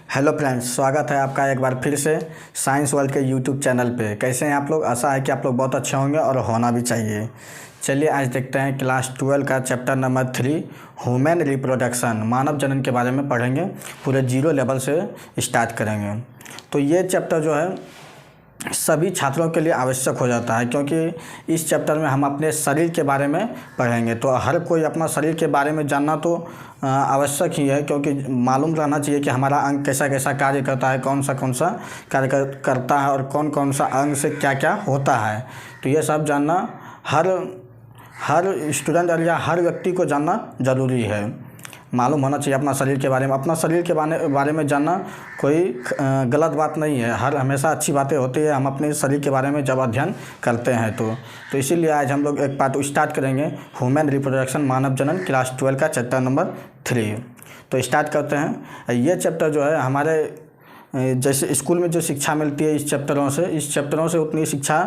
Hello friends, स्वागत है आपका एक बार फिर से साइंस वर्ल्ड के यूट्यूब चैनल पे। कैसे हैं आप लोग? आशा है कि आप लोग बहुत अच्छे होंगे और होना भी चाहिए। चलिए आज देखते हैं क्लास 12 का चैप्टर नंबर 3 ह्यूमन रिप्रोडक्शन, मानव जनन के बारे में पढ़ेंगे। पूरे 0 लेवल से स्टार्ट करेंगे। तो ये चैप्टर जो है सभी छात्रों के लिए आवश्यक हो जाता है, क्योंकि इस चैप्टर में हम अपने शरीर के बारे में पढ़ेंगे। तो हर कोई अपना शरीर के बारे में जानना तो आवश्यक ही है, क्योंकि मालूम रहना चाहिए कि हमारा अंग कैसा कैसा कार्य करता है, कौन सा कार्य करता है और कौन कौन सा अंग से क्या क्या होता है। तो ये सब जानना हर स्टूडेंट या हर व्यक्ति को जानना ज़रूरी है। मालूम होना चाहिए अपना शरीर के बारे में। अपना शरीर के बारे में जानना कोई गलत बात नहीं है। हमेशा अच्छी बातें होती है हम अपने शरीर के बारे में जब अध्ययन करते हैं तो इसीलिए आज हम लोग एक पार्ट स्टार्ट करेंगे ह्यूमन रिप्रोडक्शन, मानव जनन, क्लास 12 का चैप्टर नंबर 3। तो स्टार्ट करते हैं। ये चैप्टर जो है हमारे जैसे स्कूल में जो शिक्षा मिलती है इस चैप्टरों से उतनी शिक्षा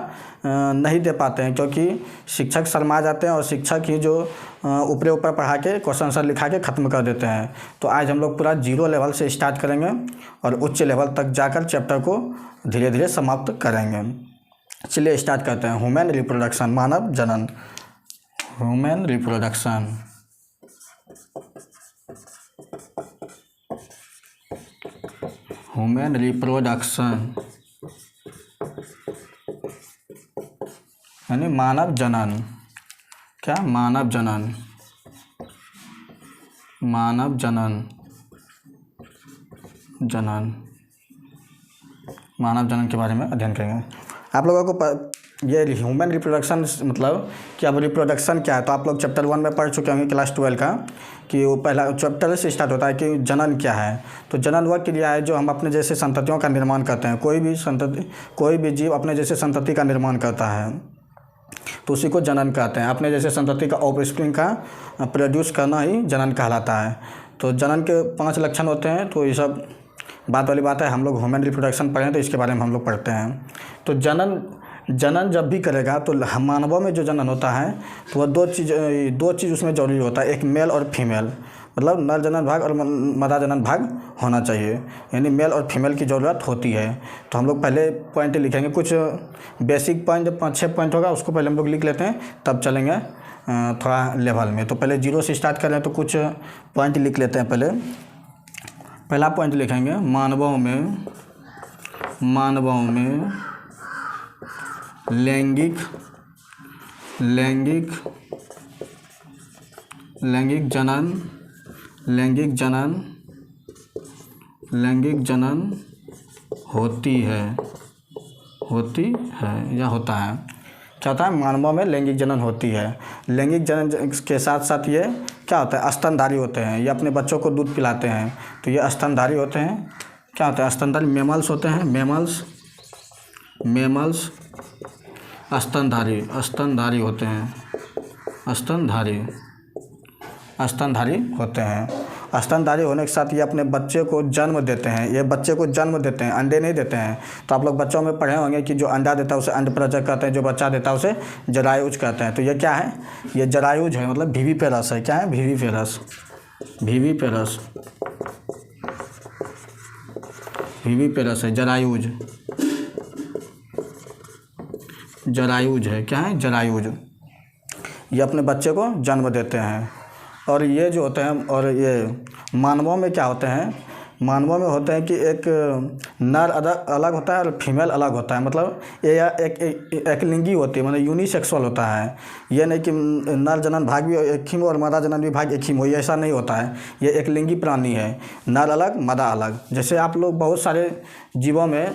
नहीं दे पाते हैं, क्योंकि शिक्षक शर्मा जाते हैं और शिक्षक ही जो ऊपर पढ़ा के क्वेश्चन आंसर लिखा के ख़त्म कर देते हैं। तो आज हम लोग पूरा 0 लेवल से स्टार्ट करेंगे और उच्च लेवल तक जाकर चैप्टर को धीरे धीरे समाप्त करेंगे। चलिए स्टार्ट करते हैं। ह्यूमन रिप्रोडक्शन, मानव जनन। ह्यूमन रिप्रोडक्शन, ह्यूमन रिप्रोडक्शन यानी मानव जनन। क्या? मानव जनन। मानव जनन, मानव जनन के बारे में अध्ययन करेंगे। आप लोगों को ये ह्यूमन रिप्रोडक्शन मतलब कि अब रिप्रोडक्शन क्या है, तो आप लोग चैप्टर 1 में पढ़ चुके होंगे क्लास 12 का, कि वो पहला चैप्टर से स्टार्ट होता है कि जनन क्या है। तो जनन वह क्रिया है जो हम अपने जैसे संततियों का निर्माण करते हैं। कोई भी जीव अपने जैसे संतति का निर्माण करता है तो उसी को जनन कहते हैं। अपने जैसे संतति का ऑफस्प्रिंग का प्रोड्यूस करना ही जनन कहलाता है। तो जनन के 5 लक्षण होते हैं। तो ये सब बात वाली बात है। हम लोग ह्यूमन रिप्रोडक्शन पढ़ें तो इसके बारे में हम लोग पढ़ते हैं। तो जनन जब भी करेगा तो मानवों में जो जनन होता है तो वह दो चीज़ उसमें जरूरी होता है, एक मेल और फीमेल, मतलब नर जनन भाग और मादा जनन भाग होना चाहिए, यानी मेल और फीमेल की ज़रूरत होती है। तो हम लोग पहले पॉइंट लिखेंगे, कुछ बेसिक पॉइंट, 5-6 पॉइंट होगा उसको पहले हम लोग लिख लेते हैं, तब चलेंगे थोड़ा लेवल में। तो पहले 0 से स्टार्ट कर रहे हैं तो कुछ पॉइंट लिख लेते हैं। पहला पॉइंट लिखेंगे, मानवों में लैंगिक जनन होती है या होता है। क्या होता है? मानवों में लैंगिक जनन होती है। लैंगिक जनन के साथ साथ ये क्या होता है? स्तनधारी होते हैं। ये अपने बच्चों को दूध पिलाते हैं, तो ये स्तनधारी होते हैं। क्या होता है? स्तनधारी मेमल्स होते हैं। मेमल्स स्तनधारी होते हैं। स्तनधारी होने के साथ ये अपने बच्चे को जन्म देते हैं। अंडे नहीं देते हैं। तो आप लोग बच्चों में पढ़े होंगे कि जो अंडा देता है उसे अंडप्राजक कहते हैं, जो बच्चा देता है उसे जरायुज कहते हैं। तो ये क्या है? ये जरायुज है, मतलब विविपेरस है। क्या है? विविपेरस है, जरायुज है। क्या है? जरायुज। ये अपने बच्चे को जन्म देते हैं। और ये जो होते हैं, और ये मानवों में क्या होते हैं? मानवों में होते हैं कि एक नर अलग होता है और फीमेल अलग होता है। मतलब ये एक लिंगी होती है, मतलब यूनिसेक्सुअल होता है। ये नहीं कि नर जनन भाग भी एक ही में और मादा जनन भी भाग एक ही में हो, ये ऐसा नहीं होता है। ये एक लिंगी प्राणी है, नर अलग मादा अलग। जैसे आप लोग बहुत सारे जीवों में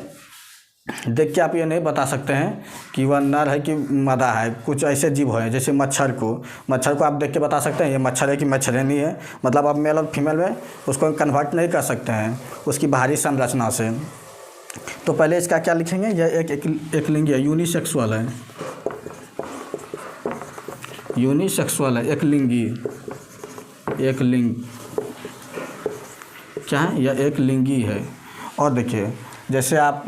देख के आप ये नहीं बता सकते हैं कि वह नर है कि मादा है। कुछ ऐसे जीव हैं, जैसे मच्छर को आप देख के बता सकते हैं ये मच्छर है कि मच्छरनी है। मतलब आप मेल और फीमेल में उसको कन्वर्ट नहीं कर सकते हैं उसकी बाहरी संरचना से। तो पहले इसका क्या लिखेंगे? यह एक लिंगी है, यूनिसेक्सुअल है, एक लिंग। क्या है? यह एक लिंगी है। और देखिए, जैसे आप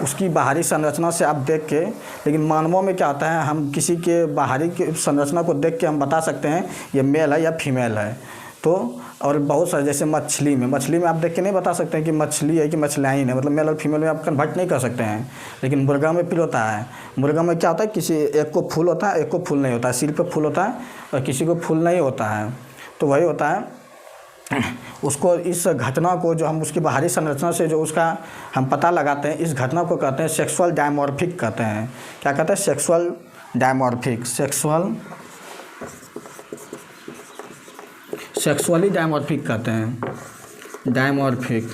उसकी बाहरी संरचना से आप देख के, लेकिन मानवों में क्या होता है, हम किसी के बाहरी की संरचना को देख के हम बता सकते हैं ये मेल है या फीमेल है। तो और बहुत सारे जैसे मछली में आप देख के नहीं बता सकते हैं कि मछली है कि मछलियाँ है, मतलब मेल और फीमेल में आप कन्वर्ट नहीं कर सकते हैं। लेकिन मुर्गा में फिर होता है, मुर्गा में क्या होता है, किसी एक को फूल होता है, एक को फूल नहीं होता है, सिर पे फूल होता है और किसी को फूल नहीं होता है। तो वही होता है, उसको इस घटना को जो हम उसकी बाहरी संरचना से जो उसका हम पता लगाते हैं, इस घटना को कहते हैं सेक्सुअल डायमॉर्फिक कहते हैं। क्या कहते हैं? सेक्सुअल डायमॉर्फिक, सेक्सुअली डायमॉर्फिक कहते हैं। डायमॉर्फिक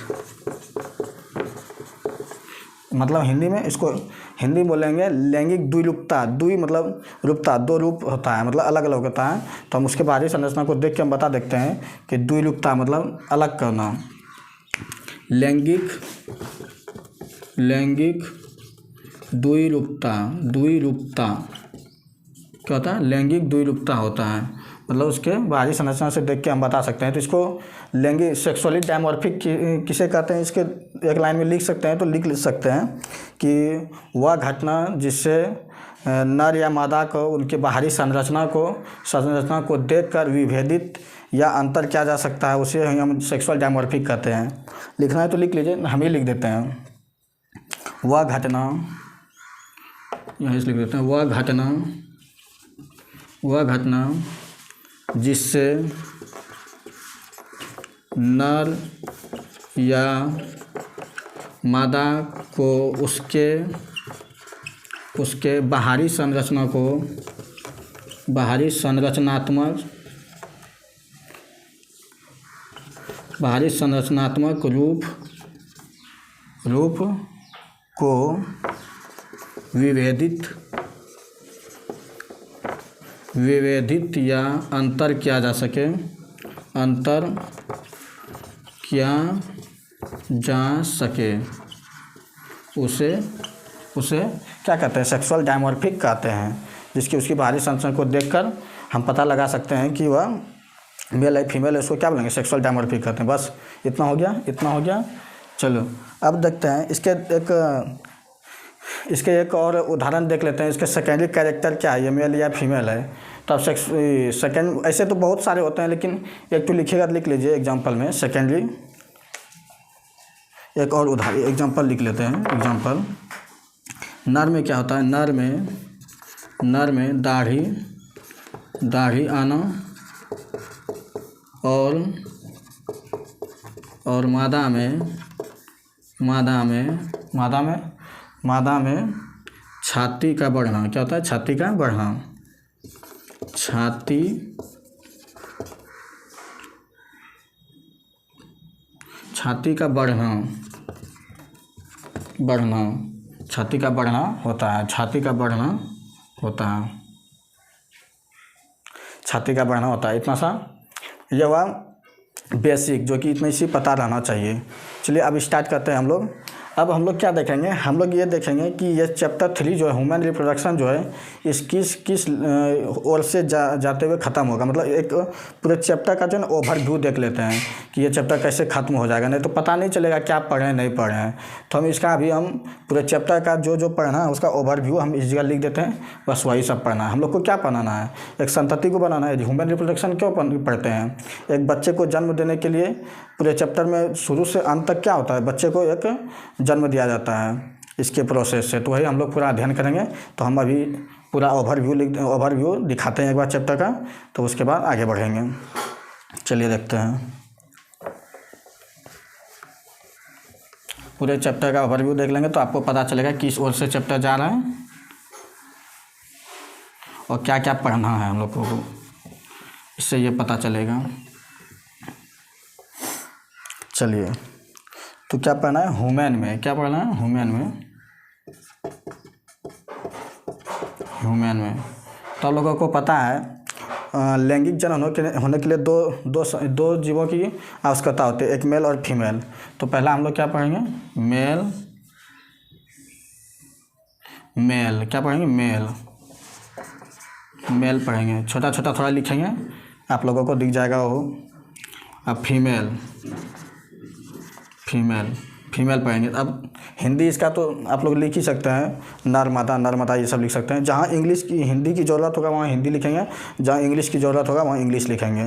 मतलब हिंदी में इसको हिंदी बोलेंगे लैंगिक द्विरूपता। द्वि मतलब रूपता, दो रूप होता है, मतलब अलग अलग होता है। तो हम उसके बाहरी संरचना को देख के हम बता देखते हैं कि द्विरूपता मतलब अलग करना। लैंगिक द्विरूपता क्या होता है? लैंगिक द्विरूपता होता है, मतलब उसके बाहरी संरचना से देख के हम बता सकते हैं। तो इसको लैंगिक सेक्सुअली डायमॉर्फिक किसे कहते हैं, इसके एक लाइन में लिख सकते हैं। तो लिख सकते हैं कि वह घटना जिससे नर या मादा को उनके बाहरी संरचना को देखकर विभेदित या अंतर किया जा सकता है, उसे हम सेक्सुअल डायमॉर्फिक कहते हैं। लिखना है तो लिख लीजिए, हम ही लिख देते हैं। वह घटना, यहाँ से लिख देते हैं, वह घटना जिससे नर या मादा को उसके बाहरी संरचनात्मक रूप को विभेदित या अंतर किया जा सके, उसे क्या कहते हैं? सेक्सुअल डायमॉर्फिक कहते हैं। जिसकी उसकी बाहरी संरचना को देखकर हम पता लगा सकते हैं कि वह मेल है फीमेल है, उसको क्या बोलेंगे? सेक्सुअल डायमॉर्फिक कहते हैं। बस इतना हो गया। चलो अब देखते हैं इसके एक और उदाहरण देख लेते हैं। इसके सेकेंडरी कैरेक्टर क्या है, ये मेल या फीमेल है। तो अब सेकेंड ऐसे तो बहुत सारे होते हैं, लेकिन एक तो लिखिएगा, लिख लीजिए एग्जाम्पल में सेकेंडरी। एक और उदाहरण एग्जाम्पल लिख लेते हैं। एग्जाम्पल, नर में क्या होता है? नर में दाढ़ी आना और मादा में छाती का बढ़ना। क्या होता है? छाती का बढ़ना। छाती का बढ़ना होता है। इतना सा ये हुआ बेसिक, जो कि इतना सी पता रहना चाहिए। चलिए अब स्टार्ट करते हैं हम लोग। अब हम लोग क्या देखेंगे? हम लोग ये देखेंगे कि ये चैप्टर 3 जो है ह्यूमन रिप्रोडक्शन जो है, इस किस ओर से जाते हुए ख़त्म होगा। मतलब एक पूरे चैप्टर का जो है ना ओवरव्यू देख लेते हैं कि ये चैप्टर कैसे ख़त्म हो जाएगा, नहीं तो पता नहीं चलेगा क्या पढ़े नहीं पढ़े हैं। तो हम इसका अभी हम पूरे चैप्टर का जो पढ़ना है उसका ओवरव्यू हम इस जगह लिख देते हैं। बस वही सब पढ़ना है। हम लोग को क्या बनाना है? एक संतति को बनाना है। ह्यूमन रिप्रोडक्शन क्यों पढ़ते हैं? एक बच्चे को जन्म देने के लिए पूरे चैप्टर में शुरू से अंत तक क्या होता है? बच्चे को एक जन्म दिया जाता है इसके प्रोसेस से। तो वही हम लोग पूरा अध्ययन करेंगे। तो हम अभी पूरा ओवरव्यू दिखाते हैं एक बार चैप्टर का, तो उसके बाद आगे बढ़ेंगे। चलिए देखते हैं। पूरे चैप्टर का ओवरव्यू देख लेंगे तो आपको पता चलेगा किस ओर से चैप्टर जा रहा है और क्या क्या पढ़ना है हम लोग को, इससे ये पता चलेगा। चलिए, तो क्या पढ़ना है? ह्यूमन में। क्या पढ़ना है? ह्यूमन में। तो लोगों को पता है लैंगिक जन्म होने के लिए दो जीवों की आवश्यकता होती है, एक मेल और फीमेल। तो पहला हम लोग क्या पढ़ेंगे? मेल। क्या पढ़ेंगे? मेल पढ़ेंगे। छोटा थोड़ा लिखेंगे, आप लोगों को दिख जाएगा वो। अब फीमेल पढ़ेंगे। अब हिंदी इसका तो आप लोग लिख ही सकते हैं, नर मादा ये सब लिख सकते हैं। जहाँ हिंदी की ज़रूरत होगा वहाँ हिंदी लिखेंगे, जहाँ इंग्लिश की ज़रूरत होगा वहाँ इंग्लिश लिखेंगे।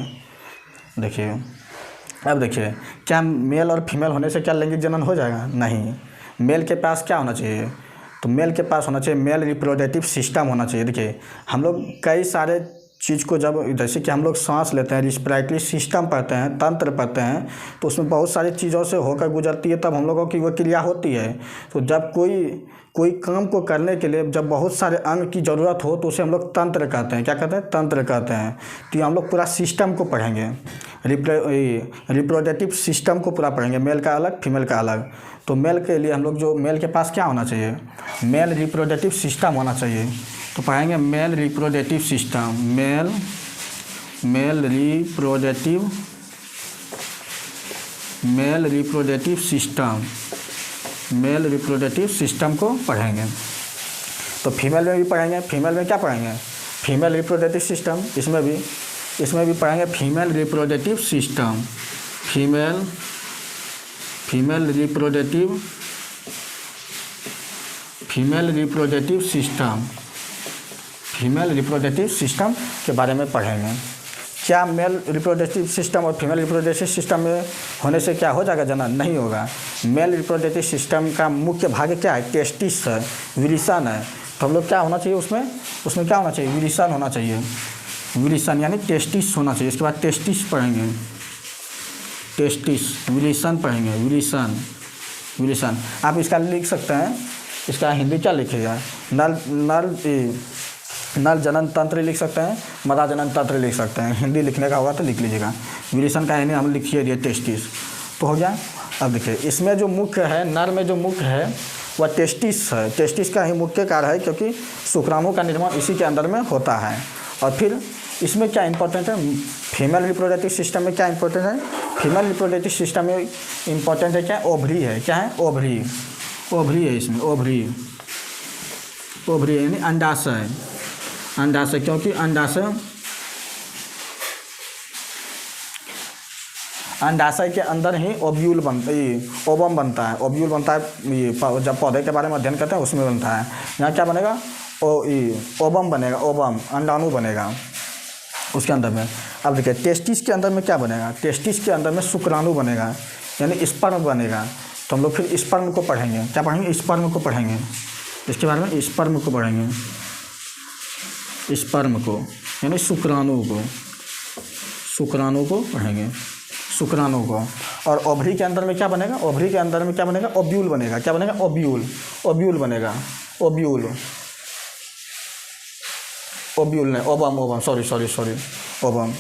देखिए, अब देखिए, क्या मेल और फीमेल होने से क्या लैंगिक जनन हो जाएगा? नहीं। मेल के पास क्या होना चाहिए? तो मेल के पास होना चाहिए मेल रिप्रोडक्टिव सिस्टम होना चाहिए। देखिए, हम लोग कई सारे चीज़ को जब जैसे कि हम लोग सांस लेते हैं, रिस्पिरेटरी सिस्टम पढ़ते हैं, तंत्र पढ़ते हैं, तो उसमें बहुत सारी चीज़ों से होकर गुजरती है, तब हम लोगों की वो क्रिया होती है। तो जब कोई काम को करने के लिए जब बहुत सारे अंग की ज़रूरत हो तो उसे हम लोग तंत्र कहते हैं। क्या कहते हैं? तंत्र कहते हैं। तो हम लोग पूरा सिस्टम को पढ़ेंगे, रिप्रोडक्टिव सिस्टम को पूरा पढ़ेंगे, मेल का अलग, फीमेल का अलग। तो मेल के लिए हम लोग जो मेल के पास क्या होना चाहिए? मेल रिप्रोडक्टिव सिस्टम होना चाहिए। तो पढ़ेंगे male reproductive system, male reproductive system को पढ़ेंगे। तो फीमेल में भी पढ़ेंगे। फीमेल में क्या पढ़ेंगे? Female reproductive system. इसमें भी पढ़ेंगे female reproductive system, female reproductive system के बारे में पढ़ेंगे। क्या मेल रिप्रोडक्टिव सिस्टम और फीमेल रिप्रोडक्टिव सिस्टम में होने से क्या हो जाएगा जनन? नहीं होगा। मेल रिप्रोडक्टिव सिस्टम का मुख्य भाग क्या है? टेस्टिस है, विलिसन है। तो हम लोग क्या होना चाहिए उसमें क्या होना चाहिए? विलिसन होना चाहिए। विलिसन यानी टेस्टिस होना चाहिए। इसके बाद टेस्टिस पढ़ेंगे, टेस्टिस, विलिसन पढ़ेंगे, विलिसन। आप इसका लिख सकते हैं, इसका हिंदी क्या लिखिएगा? नर जनन तंत्र लिख सकते हैं, मादा जनन तंत्र लिख सकते हैं। हिंदी लिखने का होगा तो लिख लीजिएगा। विलिसन का हिंदी हम लिखिए दिए टेस्टिस, तो हो गया। अब देखिए, इसमें जो मुख्य है, नर में जो मुख्य है वह टेस्टिस है। टेस्टिस का ही मुख्य कार्य है, क्योंकि शुक्राणु का निर्माण इसी के अंदर में होता है। और फिर इसमें क्या इंपॉर्टेंट है? फीमेल रिप्रोडक्टिव सिस्टम में क्या इंपॉर्टेंट है? फीमेल रिप्रोडक्टिव सिस्टम में इंपॉर्टेंट है क्या? ओवरी है। क्या है? ओवरी है। इसमें ओवरी यानी अंडाशय, क्योंकि अंडाशय के अंदर ही ओव्यूल ओवम बनता है। ओव्यूल बनता है, ये जब पौधे के बारे में अध्ययन करते हैं उसमें बनता है। यहाँ क्या बनेगा? ओवम बनेगा, ओवम अंडाणु बनेगा उसके अंदर में। अब देखिए, टेस्टिस के अंदर में क्या बनेगा? टेस्टिस के अंदर में शुक्राणु बनेगा, यानी स्पर्म बनेगा। तो हम लोग फिर स्पर्म को पढ़ेंगे। क्या पढ़ेंगे? स्पर्म को पढ़ेंगे। इसके बारे में स्पर्म को पढ़ेंगे, स्पर्म को यानी शुक्राणु को पढ़ेंगे, शुक्राणु को। और ओवरी के अंदर में क्या बनेगा? ओवरी के अंदर में क्या बनेगा? ओव्यूल बनेगा। क्या बनेगा? ओव्यूल बनेगा। ओव्यूल नहीं, ओवम, सॉरी, ओवम।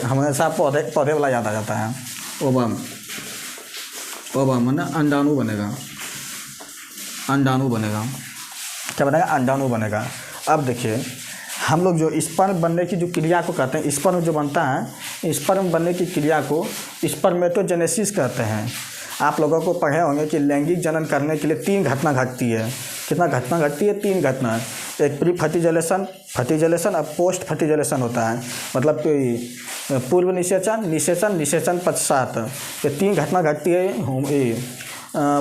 हमेशा पौधे वाला याद आ जाता है। ओवम है अंडाणु बनेगा। क्या बनेगा? अंडाणु बनेगा। अब देखिए, हम लोग जो स्पर्म बनने की जो क्रिया को कहते हैं, स्पर्म जो बनता है, स्पर्म बनने की क्रिया को स्पर्मेटोजेनेसिस कहते हैं। आप लोगों को पढ़े होंगे कि लैंगिक जनन करने के लिए 3 घटना घटती है। कितना घटना घटती है? 3 घटना। एक प्री फर्टिलाइजेशन और पोस्ट फर्टिलाइजेशन होता है, मतलब पूर्व निषेचन पश्चात। ये 3 घटना घटती है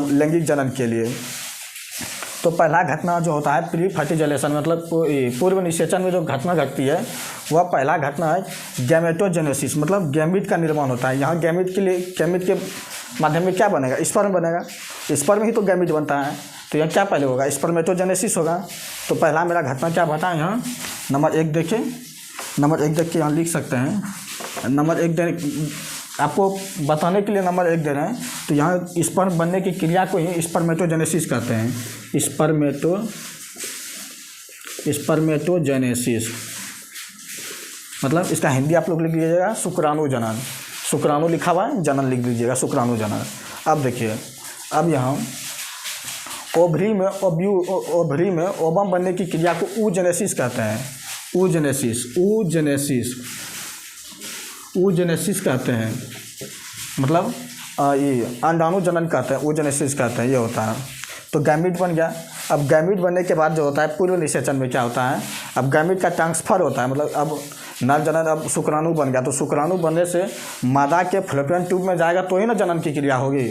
लैंगिक जनन के लिए। तो पहला घटना जो होता है प्री फर्टिलाइजेशन, मतलब पूर्व निषेचन में जो घटना घटती है वह पहला घटना है गैमेटोजेनेसिस, मतलब गैमीट का निर्माण होता है। यहाँ गैमीट के माध्यम में क्या बनेगा? स्पर्म बनेगा। स्पर्म ही तो गैमीट बनता है। तो यहाँ क्या पहले होगा? स्पर्मेटोजेनेसिस होगा। तो पहला मेरा घटना क्या बता? यहाँ नंबर 1 देखिए, यहाँ लिख सकते हैं। नंबर 1 आपको बताने के लिए नंबर 1 दे रहे हैं। तो यहाँ स्पर्म बनने की क्रिया को ही स्पर्मेटोजेनेसिस कहते हैं। स्पर्मेटोजेनेसिस मतलब इसका हिंदी आप लोग लिख लीजिएगा शुक्राणु जनन। शुक्राणु लिखा हुआ है, जनन लिख लीजिएगा, शुक्राणु जनन। अब देखिए, अब यहाँ ओवरी में ओवम बनने की क्रिया को oogenesis कहते हैं। oogenesis कहते हैं, मतलब ये अंडाणु जनन कहते हैं, oogenesis कहते हैं, ये होता है। तो गैमीट बन गया। अब गैमीट बनने के बाद जो होता है पूर्व निषेचन में क्या होता है? अब गैमीट का ट्रांसफर होता है, मतलब अब नर जनन, अब शुक्राणु बन गया। तो शुक्राणु बनने से मादा के फैलोपियन ट्यूब में जाएगा तो ही ना जनन की क्रिया होगी।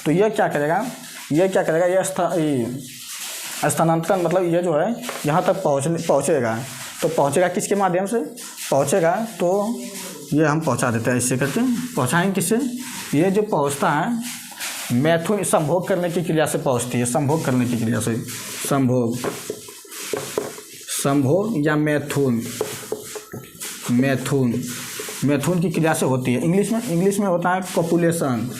तो ये क्या करेगा? ये स्थानांतरण, मतलब ये जो है यहाँ तक पहुँचेगा। तो पहुँचेगा किसके माध्यम से? पहुँचेगा तो ये हम पहुंचा देते हैं इससे करके। पहुंचाएंगे किससे? ये जो पहुंचता है मैथुन संभोग करने की क्रिया से पहुंचती है, संभोग करने की क्रिया से, संभोग, संभोग या मैथुन, मैथुन, मैथुन की क्रिया से होती है। इंग्लिश में होता है कॉपुलेशन,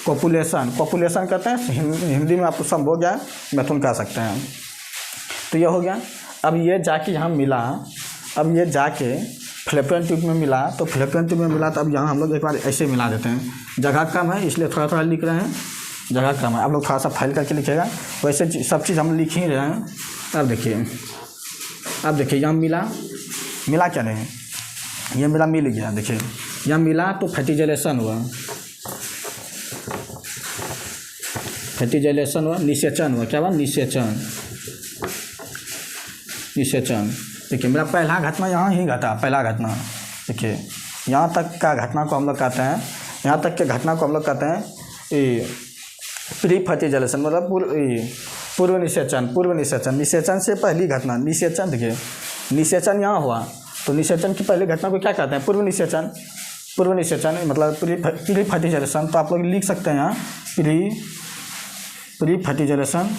कॉपुलेशन, कॉपुलेशन कहते हैं हिंदी में, आप संभोग या मैथुन कह सकते हैं। तो ये हो गया। अब ये जाके यहाँ मिला, अब ये जाके फ्लैपियन ट्यूब में मिला, तो फ्लैपियन ट्यूब में मिला तो अब यहाँ हम लोग एक बार ऐसे मिला देते हैं। जगह कम है इसलिए थोड़ा थोड़ा लिख रहे हैं, जगह कम है, आप लोग थोड़ा सा फाइल करके लिखिएगा। वैसे सब चीज़ हम लिख ही रहे हैं। अब देखिए, अब देखिए यहाँ मिला, मिला क्या नहीं, ये मिला, मिल गया। देखिए यहाँ मिला तो फर्टिलाइजेशन हुआ, फर्टिलाइजेशन हुआ, निषेचन हुआ। क्या हुआ? निषेचन, निषेचन। देखिए मेरा पहला घटना यहाँ ही घटा, पहला घटना। देखिए यहाँ तक का घटना को हम लोग कहते हैं, यहाँ तक के घटना को हम लोग कहते हैं प्री फर्टिलाइजेशन, मतलब पूर्व निषेचन, पूर्व निषेचन, निषेचन से पहली घटना। निषेचन, देखिए निषेचन यहाँ हुआ तो निषेचन की पहली घटना को क्या कहते हैं? पूर्व निषेचन, पूर्व निषेचन मतलब प्री फर्टिलाइजेशन। तो आप लोग लिख सकते हैं यहाँ प्री फर्टिलाइजेशन।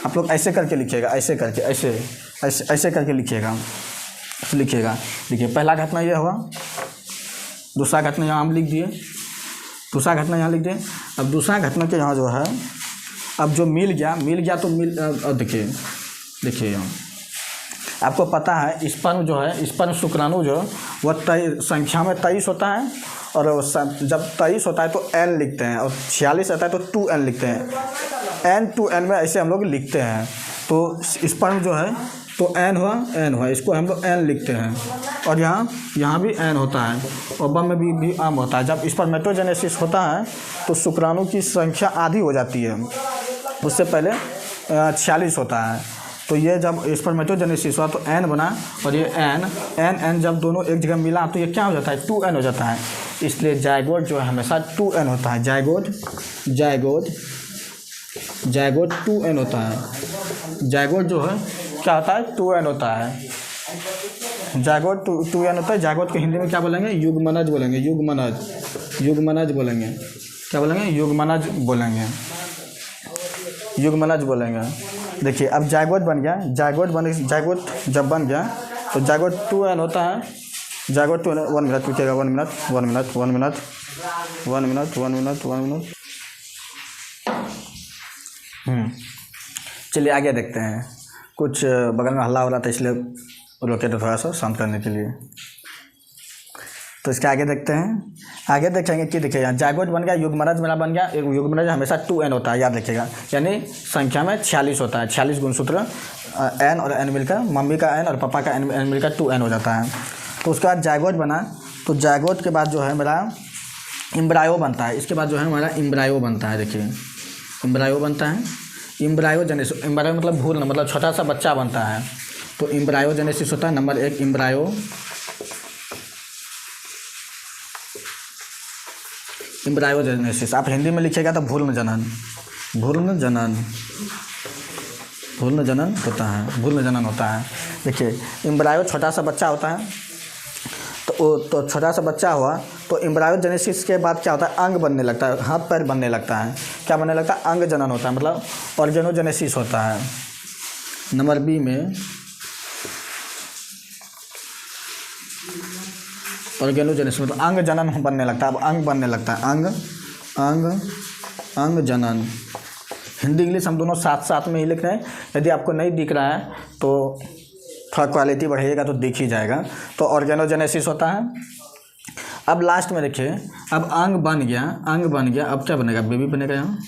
आप लोग ऐसे करके लिखिएगा, ऐसे करके, ऐसे ऐसे ऐसे करके लिखिएगा, लिखिएगा। देखिए पहला घटना ये हुआ, दूसरा घटना यहाँ हम लिख दिए, दूसरा घटना यहाँ लिख दिए। अब दूसरा घटना के यहाँ जो है, अब जो मिल गया, मिल गया तो देखिए, देखिए यहाँ आपको पता है स्पर्म जो है, स्पर्म शुक्राणु जो वह संख्या में 23 होता है, और जब 23 होता है तो n लिखते हैं, और 46 आता है तो 2n लिखते हैं। n to n में ऐसे हम लोग लिखते हैं। तो स्पर्म जो है तो n हुआ, इसको हम लोग n लिखते हैं। और यहाँ भी n होता है, और बम में भी आम होता है। जब स्पर्मेटोजेनेसिस होता है तो शुक्राणु की संख्या आधी हो जाती है, उससे पहले 46 होता है। तो ये जब स्पर्मेटोजेनेसिस हुआ तो n बना, और ये n जब दोनों एक जगह मिला तो ये क्या हो जाता है? 2n हो जाता है। इसलिए जायगोट जो है हमेशा 2n होता है। जायगोट 2n होता है। जायगोट जो है क्या होता है? 2n होता है। जायगोट 2n होता है। जायगोट को हिंदी में क्या बोलेंगे? युग्मनज बोलेंगे, युग्मनज बोलेंगे। क्या बोलेंगे? युग्मनज बोलेंगे, युग्मनज बोलेंगे। देखिए अब जायगोट बन गया, जायगोट जब बन गया तो जायगोट 2n होता है। जायगोट 2n, 1 मिनट रुकिएगा, 1 मिनट। चलिए आगे देखते हैं। कुछ बगल में हल्ला हो रहा था इसलिए रोके थे थोड़ा सा शांत करने के लिए। तो इसके आगे देखते हैं, आगे देखेंगे कि देखिए यहाँ जायगोट बन गया, युग्मनज मेरा बन गया। एक युग्मनज हमेशा 2n होता है, याद रखिएगा, यानी संख्या में 46 होता है। 46 गुणसूत्र, n और n मिलकर, मम्मी का n और पापा का n मिलकर 2n हो जाता है। तो उसके बाद जायगोट बना, तो जायगोट के बाद जो है मेरा एम्ब्रायो बनता है। इसके बाद जो है हमारा एम्ब्रायो बनता है। देखिए एम्ब्रायो बनता है, एम्ब्रायोजेनेसिस, एम्ब्रायो मतलब भ्रूण, मतलब छोटा सा बच्चा बनता है। तो एम्ब्रायोजेनेसिस होता है नंबर 1, एम्ब्रायोजेनेसिस। आप हिंदी में लिखिएगा तो भ्रूण जनन, भ्रूण जनन होता है। देखिए एम्ब्रायो छोटा सा बच्चा होता है, तो छोटा सा बच्चा हुआ तो एम्ब्रायोजेनेसिस के बाद क्या होता है? अंग बनने लगता है, हाथ पैर बनने लगता है। क्या बनने लगता है? अंग जनन होता है, मतलब ऑर्गेनोजेनेसिस होता है। नंबर बी में ऑर्गेनोजेनेसिस मतलब अंग जनन बनने लगता है। अब अंग बनने लगता है, अंग जनन। हिंदी इंग्लिश हम दोनों साथ साथ में ही लिख रहे हैं। यदि आपको नहीं दिख रहा है तो थोड़ा क्वालिटी बढ़ाइएगा तो दिख ही जाएगा। तो ऑर्गेनोजेनेसिस होता है। अब लास्ट में देखिए, अब अंग बन गया, अब क्या बनेगा? बेबी बनेगा यहाँ।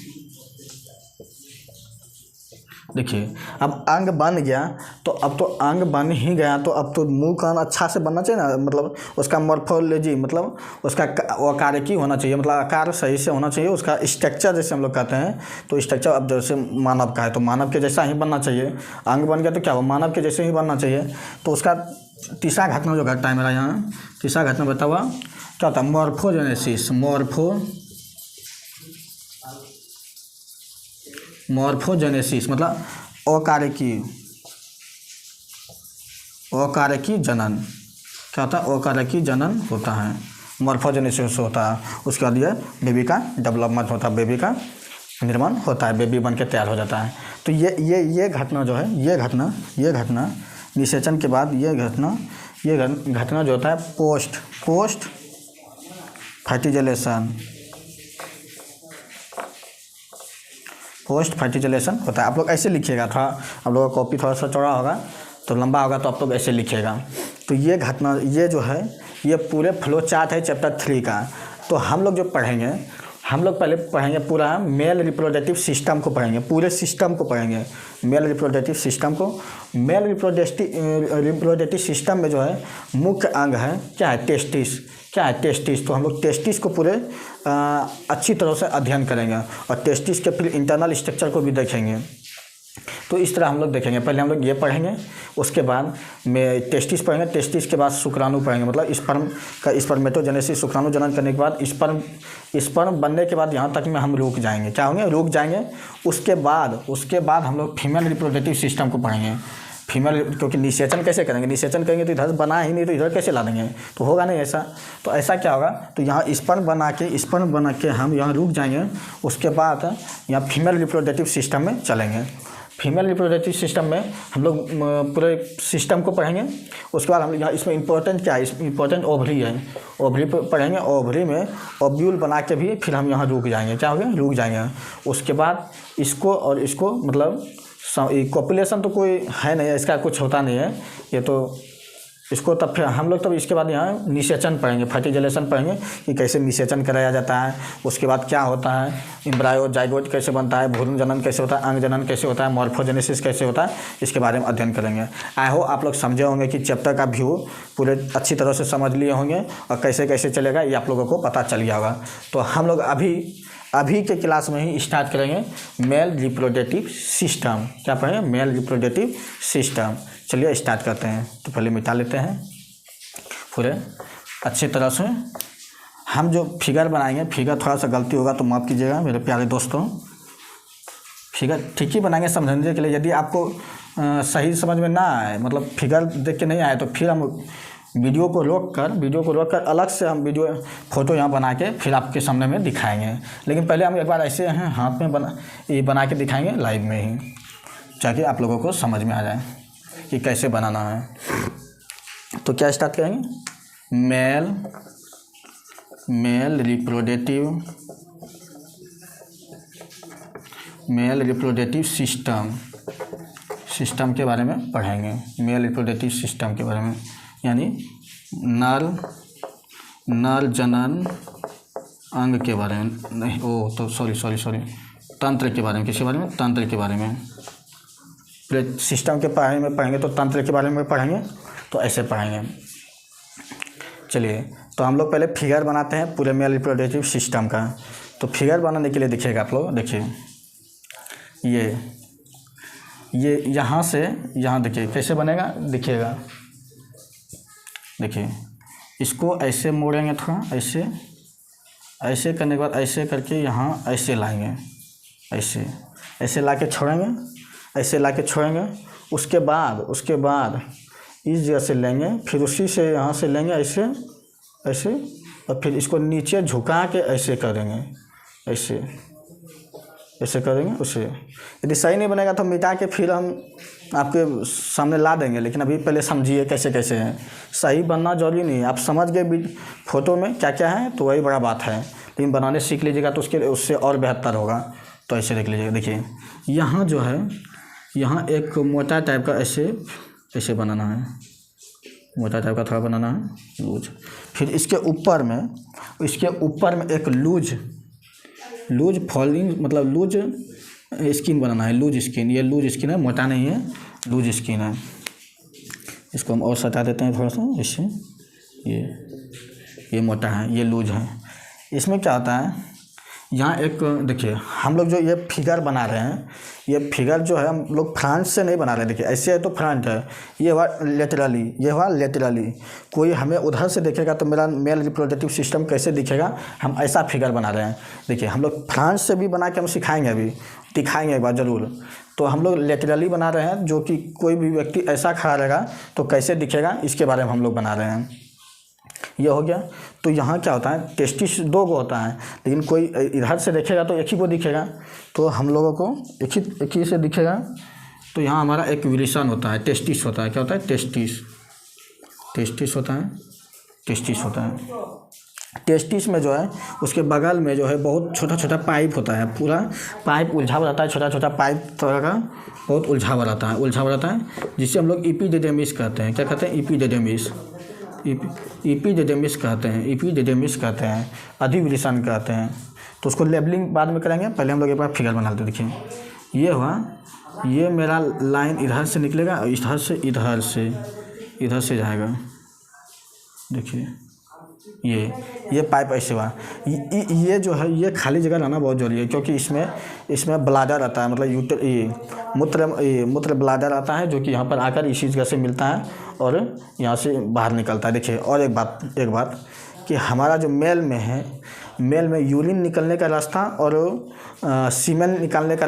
देखिए अब अंग बन गया तो अब तो अंग बन ही गया, तो अब तो मुंह कान अच्छा से बनना चाहिए ना, मतलब उसका मॉर्फोलॉजी, मतलब उसका आकारिकी होना चाहिए, मतलब आकार सही से होना चाहिए। उसका स्ट्रक्चर जैसे हम लोग कहते हैं, तो स्ट्रक्चर अब जैसे मानव का है तो मानव के जैसा ही बनना चाहिए। अंग बन गया तो क्या हुआ? मानव के जैसे ही बनना चाहिए। तो उसका तीसरा घटना जो घटता है मेरा यहाँ, तीसरा घटना बता हुआ क्या होता है? मॉर्फोजेनेसिस, मतलब अकार्यकी जनन, क्या होता है, अकार्यकी जनन होता है, मॉर्फोजेनेसिस होता है। उसके बाद ये बेबी का डेवलपमेंट होता है, बेबी का निर्माण होता है, बेबी बन के तैयार हो जाता है। तो ये घटना जो है, ये घटना निषेचन के बाद ये घटना जो होता है पोस्ट फर्टिलाइजेशन होता है। आप लोग ऐसे लिखिएगा, थोड़ा आप लोगों का कॉपी थोड़ा सा चौड़ा होगा तो लंबा होगा, तो आप लोग ऐसे लिखिएगा। तो ये घटना, ये जो है ये पूरे फ्लो चार्ट है चैप्टर 3 का। तो हम लोग जो पढ़ेंगे, हम लोग पहले पढ़ेंगे पूरा मेल रिप्रोडक्टिव सिस्टम को पढ़ेंगे, पूरे सिस्टम को पढ़ेंगे, मेल रिप्रोडक्टिव सिस्टम को। मेल रिप्रोडक्टिव सिस्टम में जो है मुख्य अंग है क्या है, टेस्टिस। तो हम लोग टेस्टिस को पूरे अच्छी तरह से अध्ययन करेंगे और टेस्टिस के फिर इंटरनल स्ट्रक्चर को भी देखेंगे। तो इस तरह हम लोग देखेंगे। पहले हम लोग ये पढ़ेंगे, उसके बाद में टेस्टिस पढ़ेंगे, टेस्टिस के बाद शुक्राणु पढ़ेंगे, मतलब स्पर्म का स्पर्मेटोजेनेसिस, शुक्राणु जनन करने के बाद स्पर्म बनने के बाद यहाँ तक में हम रुक जाएंगे, क्या होंगे, रुक जाएंगे। उसके बाद हम लोग फीमेल रिप्रोडक्टिव सिस्टम को पढ़ेंगे। फीमेल, क्योंकि निषेचन कैसे करेंगे, निषेचन करेंगे तो इधर बना ही नहीं, तो इधर कैसे ला देंगे, तो होगा नहीं ऐसा। तो ऐसा क्या होगा, तो यहाँ स्पर्म बना के हम यहाँ रुक जाएंगे। उसके बाद यहाँ फीमेल रिप्रोडक्टिव सिस्टम में चलेंगे। फीमेल रिप्रोडक्टिव सिस्टम में हम लोग पूरे सिस्टम को पढ़ेंगे। उसके बाद हम यहाँ इसमें इंपॉर्टेंट क्या है, इंपॉर्टेंट ओवरी है, ओवरी पढ़ेंगे। ओवरी में ओव्यूल बना के भी फिर हम यहाँ रुक जाएंगे, क्या हो गया, रुक जाएंगे। उसके बाद इसको और इसको, मतलब कॉपुलेशन तो कोई है नहीं है, इसका कुछ होता नहीं है ये, तो इसको तब फिर हम लोग इसके बाद यहाँ निषेचन पढ़ेंगे, फर्टिलाइजेशन पढ़ेंगे कि कैसे निषेचन कराया जाता है। उसके बाद क्या होता है, एम्ब्रायो जाइगोट कैसे बनता है, भ्रूण जनन कैसे होता है, अंग जनन कैसे होता है, मॉर्फोजेनेसिस कैसे होता है, इसके बारे में अध्ययन करेंगे। आई होप आप लोग समझे होंगे कि चैप्टर का व्यू पूरे अच्छी तरह से समझ लिए होंगे और कैसे कैसे चलेगा ये आप लोगों को पता चल गया होगा। तो हम लोग अभी के क्लास में ही स्टार्ट करेंगे मेल रिप्रोडक्टिव सिस्टम। क्या पढ़ेंगे, मेल रिप्रोडक्टिव सिस्टम। चलिए स्टार्ट करते हैं। तो पहले मिटा लेते हैं पूरे अच्छी तरह से। हम जो फिगर बनाएंगे, फिगर थोड़ा सा गलती होगा तो माफ़ कीजिएगा मेरे प्यारे दोस्तों। फिगर ठीक ही बनाएंगे समझने के लिए। यदि आपको सही समझ में ना आए, मतलब फिगर देख के नहीं आए, तो फिर हम वीडियो को रोक कर अलग से हम फ़ोटो यहाँ बना के फिर आपके सामने में दिखाएंगे। लेकिन पहले हम एक बार ऐसे हैं हाथ में बना के दिखाएंगे लाइव में ही, ताकि आप लोगों को समझ में आ जाए कि कैसे बनाना है। तो क्या स्टार्ट करेंगे, मेल रिप्रोडक्टिव सिस्टम के बारे में पढ़ेंगे। मेल रिप्रोडक्टिव सिस्टम के बारे में, यानी नर जनन अंग के बारे में, नहीं तो सॉरी तंत्र के बारे में। किसके बारे में, तंत्र के बारे में। सिस्टम के बारे में पढ़ेंगे तो तंत्र के बारे में पढ़ेंगे, तो ऐसे पढ़ेंगे। चलिए, तो हम लोग पहले फिगर बनाते हैं पूरे मेल रिप्रोडक्टिव सिस्टम का। तो फिगर बनाने के लिए दिखेगा, आप लोग देखिए, ये यहाँ से यहाँ देखिए कैसे बनेगा, दिखेगा। देखिए, इसको ऐसे मोड़ेंगे, थोड़ा ऐसे करने के बाद ऐसे करके यहाँ ऐसे लाएंगे, ऐसे ला के छोड़ेंगे। उसके बाद इस जगह से लेंगे, फिर उसी से यहाँ से लेंगे ऐसे, और फिर इसको नीचे झुका के ऐसे करेंगे, ऐसे करेंगे उसे। यदि सही नहीं बनेगा तो मिटा के फिर हम आपके सामने ला देंगे। लेकिन अभी पहले समझिए कैसे कैसे है। सही बनना जरूरी नहीं है, आप समझ गए फोटो में क्या क्या है तो वही बड़ा बात है। लेकिन बनाने सीख लीजिएगा तो उससे और बेहतर होगा। तो ऐसे देख लीजिएगा, देखिए यहाँ जो है, यहाँ एक मोटा टाइप का ऐसे बनाना है, मोटा टाइप का थोड़ा बनाना है, लूज। फिर इसके ऊपर में एक लूज फॉलिंग, मतलब लूज स्किन बनाना है, लूज स्किन। ये लूज स्किन है, मोटा नहीं है, लूज स्किन है। इसको हम और सटा देते हैं थोड़ा सा, इससे ये मोटा है, ये लूज है। इसमें क्या होता है, यहाँ एक देखिए, हम लोग जो ये फिगर बना रहे हैं, ये फिगर जो है हम लोग फ्रंट से नहीं बना रहे हैं। देखिए ऐसे है तो फ्रंट है, ये हुआ लेटरली। कोई हमें उधर से देखेगा तो मेरा मेल रिप्रोडक्टिव सिस्टम कैसे दिखेगा, हम ऐसा फिगर बना रहे हैं। देखिए, हम लोग फ्रंट से भी बना के हम सिखाएंगे, अभी दिखाएंगे एक बार ज़रूर। तो हम लोग लेटरली बना रहे हैं, जो कि कोई भी व्यक्ति ऐसा खड़ा रहेगा तो कैसे दिखेगा इसके बारे में हम लोग बना रहे हैं। ये हो गया। तो यहाँ क्या होता है, टेस्टिस 2 को होता है, लेकिन कोई इधर से देखेगा तो एक ही को दिखेगा, तो हम लोगों को एक ही से दिखेगा। तो यहाँ हमारा एक विलिसन होता है, टेस्टिस होता है। क्या होता है, टेस्टिस होता है, टेस्टिस होता है। टेस्टिस में जो है उसके बगल में जो है बहुत छोटा छोटा पाइप होता है, पूरा पाइप उलझा हुआ रहता है, छोटा छोटा पाइप तरह का बहुत उलझा हुआ रहता है, जिसे हम लोग इपीडिडेमिस कहते हैं। क्या कहते हैं, इपीडिडेमिस कहते हैं, अधिविलिसन कहते हैं। तो उसको लेबलिंग बाद में करेंगे, पहले हम लोग एक बार फिगर बना लेते। देखिए ये हुआ, ये मेरा लाइन इधर से निकलेगा, इधर से जाएगा। देखिए ये पाइप ऐसे हुआ। ये जो है ये खाली जगह रहना बहुत जरूरी है, क्योंकि इसमें ब्लाडर आता है, मतलब मूत्र ब्लाडर आता है, जो कि यहाँ पर आकर इसी जगह से मिलता है और यहाँ से बाहर निकलता है। देखिए और एक बात कि हमारा जो मेल में यूरिन निकलने का रास्ता और सीमेन निकलने का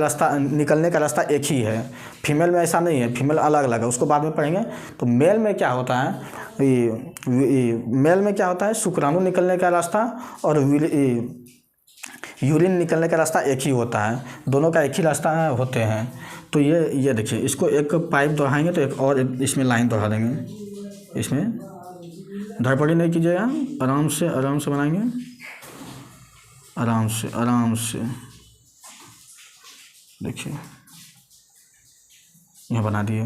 रास्ता एक ही है। फीमेल में ऐसा नहीं है, फीमेल अलग अलग है, उसको बाद में पढ़ेंगे। तो मेल में क्या होता है, शुक्राणु निकलने का रास्ता और यूरिन निकलने का रास्ता एक ही होता है, दोनों का एक ही रास्ता होते हैं। तो ये देखिए, इसको एक पाइप दोहराएंगे तो एक और इसमें लाइन दोहरा देंगे। इसमें धड़पड़ी नहीं कीजिएगा, आराम से बनाएंगे, आराम से। देखिए यहाँ बना दिए,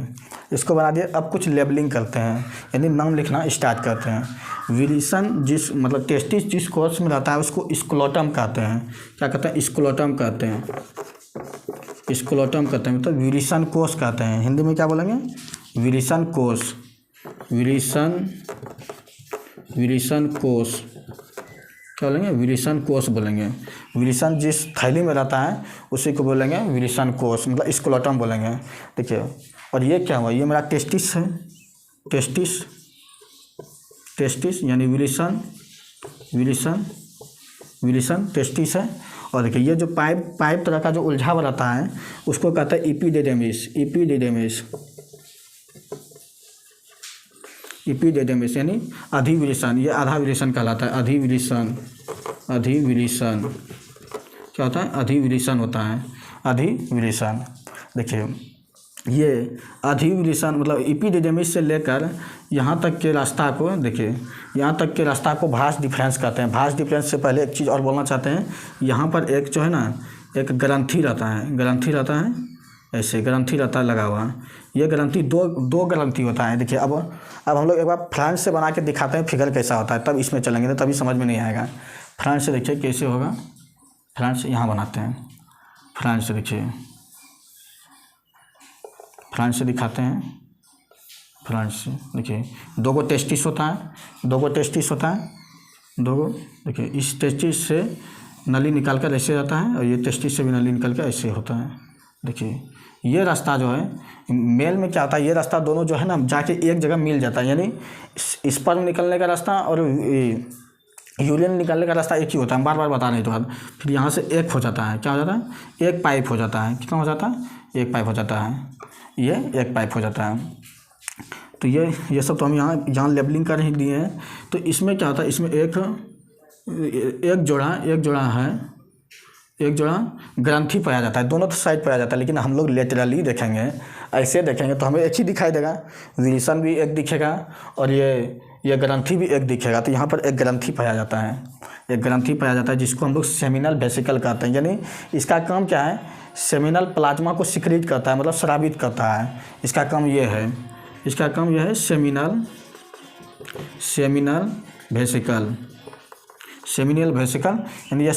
इसको बना दिए। अब कुछ लेबलिंग करते हैं, यानी नाम लिखना स्टार्ट करते हैं। विलिसन मतलब टेस्टिस जिस कोर्स में रहता है उसको स्क्लोटम कहते हैं। क्या कहते हैं, स्क्लोटम कहते हैं, मतलब विलिसन कोष कहते हैं। हिंदी में क्या बोलेंगे, विलिसन कोष, विलिसन कोष क्या बोलेंगे, विलिसन कोष बोलेंगे। विलिसन जिस थैली में रहता है उसी को बोलेंगे विलिसन कोष, मतलब स्क्लोटम बोलेंगे। देखिए और ये क्या हुआ, ये मेरा टेस्टिस है, टेस्टिस यानी विलिसन टेस्टिस है। और देखिए ये जो पाइप तरह का जो उलझा हुआ रहता है उसको कहते हैं इपीडिडेमिस यानी अधिविलिसन। ये आधा विलिसन कहलाता है, अधिविलिसन क्या होता है, अधिविलिसन होता है, अधिविलिसन। देखिए ये अधिविलिसन मतलब इपीडिडेमिस से लेकर यहाँ तक के रास्ता को, देखिए यहाँ तक के रास्ता को भास डिफरेंस कहते हैं। भास डिफरेंस से पहले एक चीज़ और बोलना चाहते हैं, यहाँ पर एक जो है ना, एक ग्रंथि रहता है, ऐसे ग्रंथि रहता है लगा हुआ। ये ग्रंथि दो ग्रंथि होता है। देखिए अब हम लोग एक बार फ्रंट से बना के दिखाते हैं फिगर कैसा होता है, तब इसमें चलेंगे, तो तभी समझ में नहीं आएगा। फ्रंट से देखिए कैसे होगा, फ्रंट से यहाँ बनाते हैं, फ्रंट से देखिए, फ्रंट से दिखाते हैं, फ्रंट से देखिए दो गो टेस्टिस होता है, देखिए इस टेस्टिस से नली निकाल कर ऐसे जाता है और ये टेस्टिस से भी नली निकल कर ऐसे होता है। देखिए ये रास्ता जो है मेल में क्या होता है, ये रास्ता दोनों जो है ना जाके एक जगह मिल जाता है, यानी स्पर्म निकलने का रास्ता और यूरिन निकलने का रास्ता एक ही होता है। हम बार बार बता रहे हैं, तो बाद फिर यहाँ से एक हो जाता है, क्या हो जाता है, एक पाइप हो जाता है। कितना हो जाता है, एक पाइप हो जाता है, ये एक पाइप हो जाता है। तो ये सब तो हम यहाँ लेबलिंग कर ही दिए हैं। तो इसमें क्या होता है, इसमें एक जोड़ा ग्रंथि पाया जाता है, दोनों साइड पाया जाता है, लेकिन हम लोग लेटरली देखेंगे, ऐसे देखेंगे तो हमें एक ही दिखाई देगा, विलिसन भी एक दिखेगा और ये ग्रंथि भी एक दिखेगा। तो यहाँ पर एक ग्रंथि पाया जाता है, जिसको हम लोग सेमिनल वेसिकल कहते हैं। यानी इसका काम क्या है, सेमिनल प्लाज्मा को सिक्रीट करता है, मतलब स्रावित करता है। इसका काम ये है, सेमिनल वेसिकल यानी यह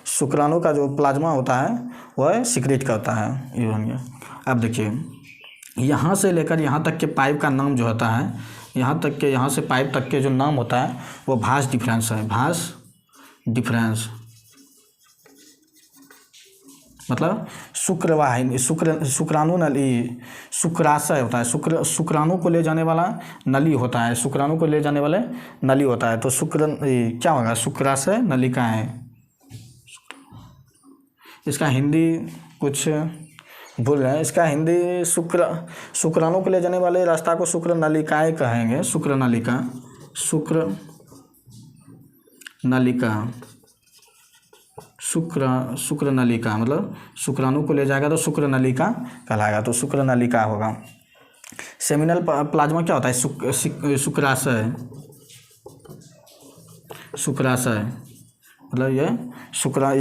शुक्राणु का जो प्लाज्मा होता है वह सिक्रीट करता है। ये बन गया। अब देखिए यहाँ से लेकर यहाँ तक के पाइप का नाम जो होता है, यहाँ से पाइप तक के जो नाम होता है वो भास डिफरेंस है। भास डिफरेंस मतलब शुक्रवाहिनी, शुक्राणु नली, शुक्राशय होता है, शुक्राणु को ले जाने वाला नली होता है, तो क्या होगा, शुक्राशय नलिकाएं। इसका हिंदी कुछ भूल रहे हैं। इसका हिंदी शुक्राणु को ले जाने वाले रास्ता को शुक्र नलिकाएँ कहेंगे। शुक्र नलिका, शुक्र नलिका, शुक्र नलिका मतलब शुक्राणु को ले जाएगा तो शुक्र नलिका कहलाएगा, तो शुक्र नलिका होगा। सेमिनल प्लाज्मा क्या होता है? शुक्राशय, शुक्राशय मतलब ये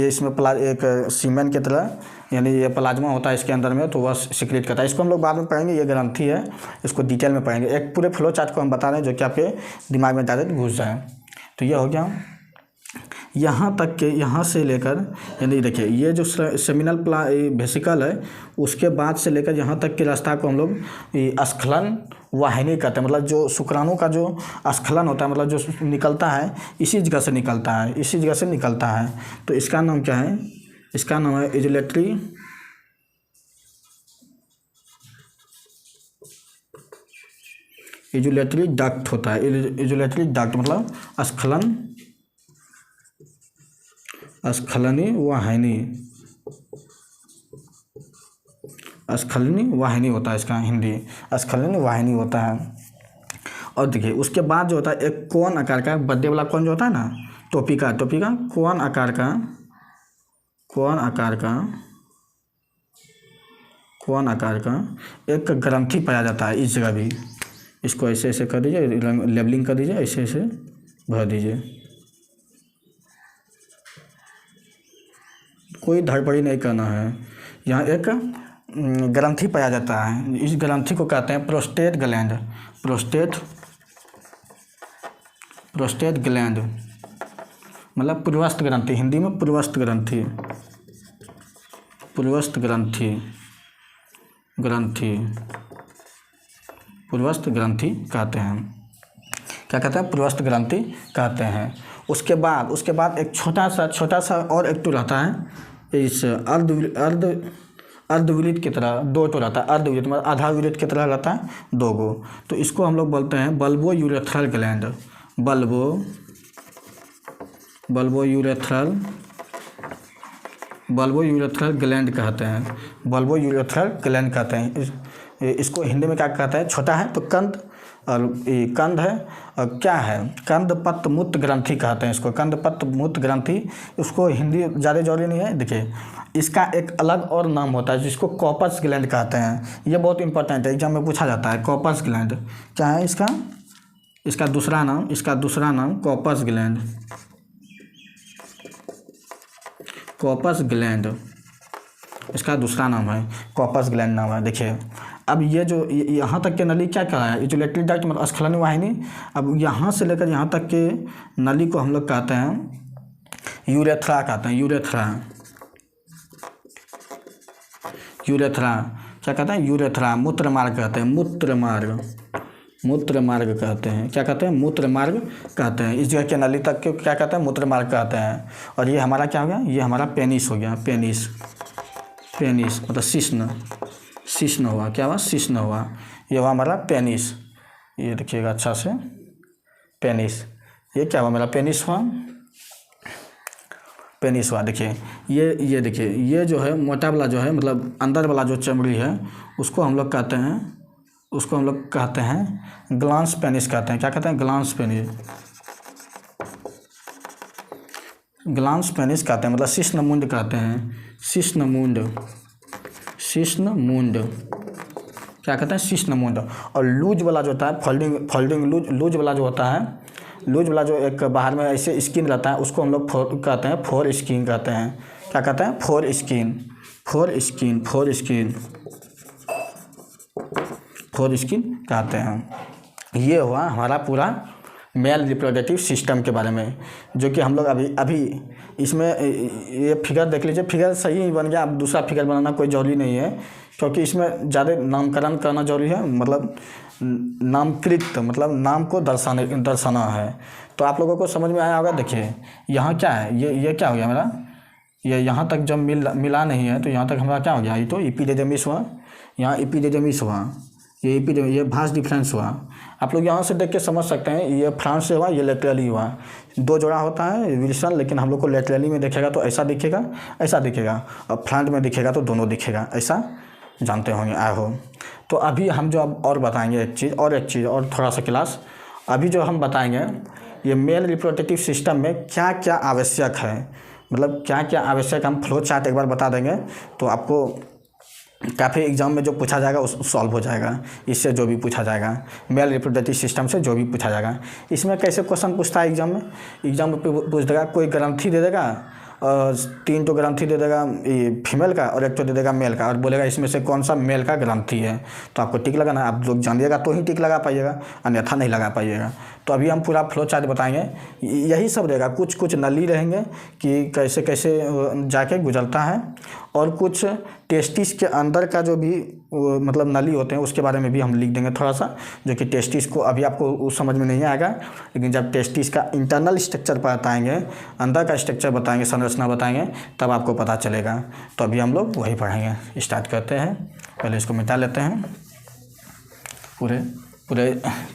इसमें एक सीमेन की तरह यानी ये प्लाज्मा होता है इसके अंदर में, तो वह सिक्रेट करता है। इसको हम लोग बाद में पढ़ेंगे, ये ग्रंथि है, इसको डिटेल में पढ़ेंगे। एक पूरे फ्लो चार्ट को हम बता रहे हैं जो कि आपके दिमाग में डायरेक्ट घुस जाए। तो ये हो गया यहाँ तक के, यहाँ से लेकर यानी देखिए ये जो सेमिनल वेसिकल है उसके बाद से लेकर यहाँ तक के रास्ता को हम लोग स्खलन वाहिनी कहते हैं। मतलब जो शुक्राणु का जो स्खलन होता है, मतलब जो निकलता है इसी जगह से निकलता है, इसी जगह से निकलता है। तो इसका नाम क्या है? इसका नाम है इजुलेटरी डक्ट होता है। इजुलेटरी डक्ट मतलब स्खलनी वाहिनी, स्खलनी वाहिनी होता है इसका हिंदी, स्खलनी वाहिनी होता है। और देखिए उसके बाद जो होता है एक कोन आकार का बद्दे वाला कोन जो होता है ना, टोपी का कोन आकार का एक ग्रंथि पाया जाता है इस जगह भी। इसको ऐसे ऐसे कर दीजिए, लेबलिंग कर दीजिए, ऐसे ऐसे भर दीजिए, कोई धड़पड़ी नहीं करना है। यहाँ एक ग्रंथि पाया जाता है, इस ग्रंथि को कहते हैं प्रोस्टेट ग्लैंड। प्रोस्टेट ग्लैंड मतलब पूर्वस्थ ग्रंथि, हिंदी में पूर्वस्थ ग्रंथि कहते हैं। क्या कहते हैं? पूर्वस्थ ग्रंथि कहते हैं। उसके बाद एक छोटा सा और एक टू रहता है, इस अर्धविलित की तरह दो टो रहता है। अर्धविलित मतलब आधा विलित की तरह रहता है, दो गो। तो इसको हम लोग बोलते हैं bulbo urethral gland. Bulbo urethral gland कहते हैं। बल्बो यूरेथ्रल ग्लैंड कहते हैं। इसको हिंदी में क्या कहते हैं? छोटा है तो कंद, और ये कंद है और क्या है? कंदपत्र मूत्र ग्रंथि कहते हैं इसको, कंदपत्र मूत्र ग्रंथि। उसको हिंदी ज़्यादा जरूरी नहीं है। देखिए इसका एक अलग और नाम होता है जिसको कॉर्पस ग्लैंड कहते हैं। ये बहुत इंपॉर्टेंट है, एग्जाम में पूछा जाता है। कॉर्पस ग्लैंड क्या है? इसका दूसरा नाम कॉर्पस ग्लैंड, इसका दूसरा नाम है कॉर्पस ग्लैंड नाम है। देखिए अब ये जो यहाँ तक के नली क्या है? इजुलेटरी डक्ट मतलब स्खलन वाहिनी। अब यहाँ से लेकर यहाँ तक के नली को हम लोग कहते हैं यूरेथ्रा कहते हैं। यूरेथ्रा क्या कहते हैं? यूरेथ्रा। मूत्रमार्ग कहते हैं, मूत्रमार्ग कहते हैं। क्या कहते हैं? मूत्रमार्ग कहते हैं। इस जगह के नली तक के क्या कहते हैं? मूत्रमार्ग कहते हैं। और ये हमारा क्या हो गया? ये हमारा पेनिस हो गया। पेनिस मतलब शिश्न हुआ। क्या हुआ? शिश्न हुआ। ये हुआ हमारा पेनिस। ये देखिएगा अच्छा से, पेनिस। ये क्या हुआ? मेरा पेनिस हुआ। देखिए ये देखिए ये जो है मोटा वाला जो है मतलब अंदर वाला जो चमड़ी है उसको हम लोग कहते हैं ग्लांस पेनिस कहते हैं। क्या कहते हैं? ग्लांस पेनिस कहते हैं। मतलब शिश्नमुंड कहते हैं। शिश्नमुंड क्या कहते हैं? शिश्नमुंड। और लूज वाला जो होता है फोल्डिंग लूज वाला जो होता है, लूज वाला जो एक बाहर में ऐसे स्किन रहता है उसको हम लोग कहते हैं फोर स्किन कहते हैं। क्या कहते हैं? फोर स्किन कहते हैं। ये हुआ हमारा पूरा मेल रिप्रोडक्टिव सिस्टम के बारे में, जो कि हम लोग अभी इसमें ये फिगर देख लीजिए। फिगर सही ही बन गया, अब दूसरा फिगर बनाना कोई जरूरी नहीं है, क्योंकि इसमें ज़्यादा नामकरण करना जरूरी है। मतलब नामकृत मतलब नाम को दर्शाना है। तो आप लोगों को समझ में आया होगा। देखिए यहाँ क्या है? ये क्या हो गया मेरा? ये यहाँ तक जब मिला नहीं है तो यहाँ तक हमारा क्या हो गया? ये तो एपिडिडमिस हुआ, यहाँ एपिडिडमिस हुआ, ये भास डिफरेंस हुआ। आप लोग यहाँ से देख के समझ सकते हैं। ये फ्रंट से हुआ, ये लेटरली हुआ। दो जोड़ा होता है विल्सन, लेकिन हम लोग को लेटरली में दिखेगा तो ऐसा दिखेगा, और फ्रंट में दिखेगा तो दोनों दिखेगा, ऐसा जानते होंगे, आए हो। तो अभी हम जो अब और बताएंगे एक चीज़ और थोड़ा सा क्लास अभी जो हम बताएंगे, ये मेल रिप्रोडक्टिव सिस्टम में क्या क्या आवश्यक है, मतलब क्या क्या आवश्यक, हम फ्लो चार्ट एक बार बता देंगे तो आपको काफ़ी एग्जाम में जो पूछा जाएगा उस सॉल्व हो जाएगा। इससे जो भी पूछा जाएगा, मेल रिप्रोडक्टिव सिस्टम से जो भी पूछा जाएगा, इसमें कैसे क्वेश्चन पूछता है एग्जाम में पूछ देगा, कोई ग्रंथि दे देगा और 3 तो ग्रंथि दे देगा ये फीमेल का और 1 तो दे देगा मेल का, और बोलेगा इसमें से कौन सा मेल का ग्रंथि है। तो आपको टिक लगाना है, आप लोग जानिएगा तो ही टिक लगा पाइएगा, अन्यथा नहीं लगा पाइएगा। तो अभी हम पूरा फ्लो चार्ट बताएंगे, यही सब रहेगा। कुछ नली रहेंगे कि कैसे कैसे जाके गुजरता है, और कुछ टेस्टिस के अंदर का जो भी मतलब नली होते हैं उसके बारे में भी हम लिख देंगे थोड़ा सा, जो कि टेस्टिस को अभी आपको उस समझ में नहीं आएगा, लेकिन जब टेस्टिस का इंटरनल स्ट्रक्चर बताएंगे, अंदर का स्ट्रक्चर बताएंगे, संरचना बताएंगे, तब आपको पता चलेगा। तो अभी हम लोग वही पढ़ेंगे। स्टार्ट करते हैं, पहले इसको मिटा लेते हैं। पूरे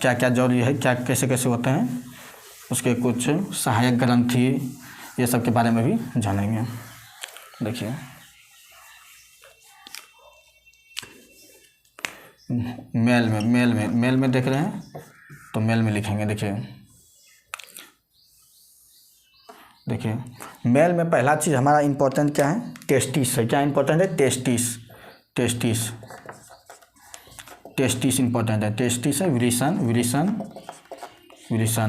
क्या क्या जरूरी है, क्या कैसे कैसे होते हैं, उसके कुछ सहायक ग्रंथि, ये सब के बारे में भी जानेंगे। देखिए मेल में देख रहे हैं तो मेल में लिखेंगे। देखिए मेल में पहला चीज़ हमारा इम्पोर्टेंट क्या है, टेस्टिस है। क्या इम्पोर्टेंट है, टेस्टिस इम्पोर्टेंट है। टेस्टिस है, विरिसन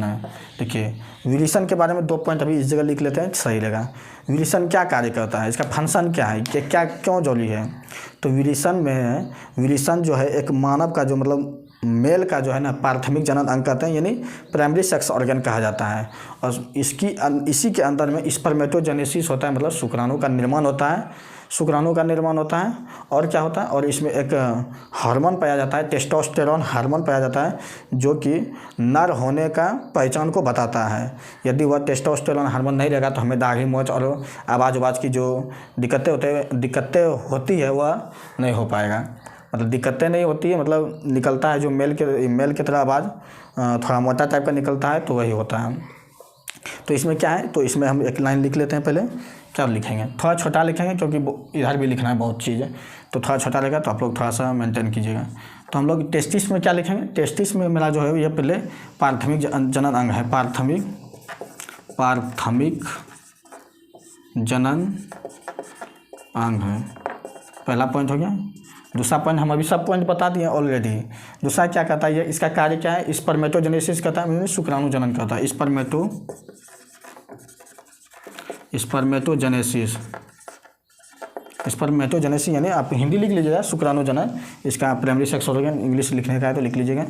है। देखिए विरिसन के बारे में 2 पॉइंट अभी इस जगह लिख लेते हैं, सही रहेगा। विरिसन क्या कार्य करता है, इसका फंक्शन क्या है, कि क्या क्यों जरूरी है। तो विरिसन जो है एक मानव का जो मतलब मेल का जो है ना प्राथमिक जनन अंग कहते हैं, यानी प्राइमरी सेक्स ऑर्गन कहा जाता है। और इसी के अंदर में स्पर्मेटोजेनेसिस होता है, मतलब शुक्राणु का निर्माण होता है। और क्या होता है, और इसमें एक हार्मोन पाया जाता है, टेस्टोस्टेरोन हार्मोन पाया जाता है, जो कि नर होने का पहचान को बताता है। यदि वह टेस्टोस्टेरोन हार्मोन नहीं रहेगा तो हमें दाढ़ी मूंछ और आवाज़ की जो दिक्कतें होती है वह नहीं हो पाएगा। मतलब दिक्कतें नहीं होती है, मतलब निकलता है जो मेल के तरह आवाज़ थोड़ा मोटा टाइप का निकलता है, तो वही होता है। तो इसमें क्या है, तो इसमें हम एक लाइन लिख लेते हैं। पहले क्या लिखेंगे, थोड़ा छोटा लिखेंगे क्योंकि इधर भी लिखना है बहुत चीज़ है, तो थोड़ा छोटा रहेगा, तो आप लोग थोड़ा सा मेंटेन कीजिएगा। तो हम लोग टेस्टिस में क्या लिखेंगे, टेस्टिस में मेरा जो है यह पहले प्राथमिक जनन अंग है, प्राथमिक जनन अंग है, पहला पॉइंट हो गया। दूसरा पॉइंट हम अभी सब पॉइंट बता दिए ऑलरेडी। दूसरा क्या कहता है, इसका कार्य क्या है, स्पर्मेटोजेनेसिस कहता है, शुक्राणु जनन कहता है। स्पर्मेटोजेनेसिस यानी आप हिंदी लिख लीजिएगा, शुक्राणु जनन, इसका प्राइमरी सेक्स ऑर्गन इंग्लिश लिखने का है तो लिख लीजिएगा।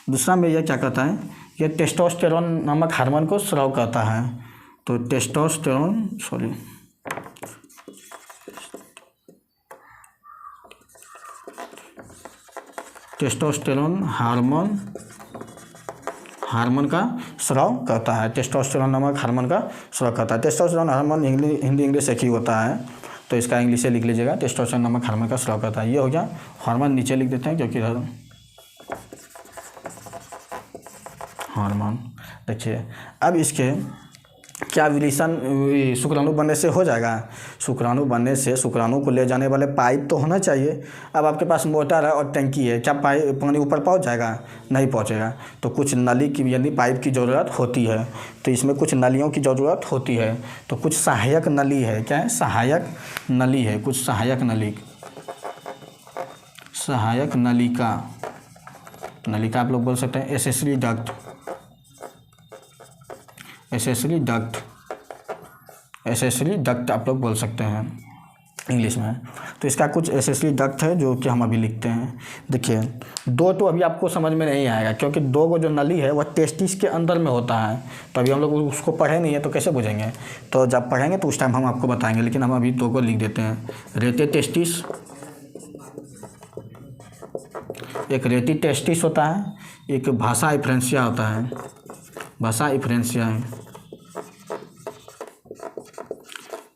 दूसरा में यह क्या कहता है, यह टेस्टोस्टेरोन नामक हार्मोन को स्राव करता है। तो टेस्टोस्टेरोन हार्मोन का स्राव करता है। टेस्टोस्टेरोन नामक हार्मोन का स्राव करता है। टेस्टोस्टेरोन हार्मोन हिंदी इंग्लिश एक ही होता है, तो इसका इंग्लिश से लिख लीजिएगा, टेस्टोस्टेरोन नामक हार्मोन का स्राव करता है। ये हो गया। हार्मोन नीचे लिख देते हैं क्योंकि हार्मोन। देखिए अब इसके क्या विलिसन शुक्राणु बनने से हो जाएगा, शुक्राणु बनने से शुक्राणु को ले जाने वाले पाइप तो होना चाहिए। अब आपके पास मोटर है और टंकी है, क्या पानी ऊपर पहुंच जाएगा, नहीं पहुंचेगा। तो कुछ नली की यानी पाइप की ज़रूरत होती है, तो इसमें कुछ नलियों की ज़रूरत होती है। तो कुछ सहायक नली है, क्या है, सहायक नली है, कुछ सहायक नलिका आप लोग बोल सकते हैं एसेसरी डक्ट आप लोग बोल सकते हैं इंग्लिश में। तो इसका कुछ एसेसरी डक्ट है जो कि हम अभी लिखते हैं। देखिए 2 तो अभी आपको समझ में नहीं आएगा क्योंकि 2 को जो नली है वह टेस्टिस के अंदर में होता है, तो अभी हम लोग उसको पढ़े नहीं है तो कैसे बुझेंगे। तो जब पढ़ेंगे तो उस टाइम हम आपको बताएंगे, लेकिन हम अभी 2 को लिख देते हैं। रेटे टेस्टिस, एक रेटी टेस्टिस होता है, एक भाषा इफ्रेंसिया होता है, भाषा इफ्रेंसिया है।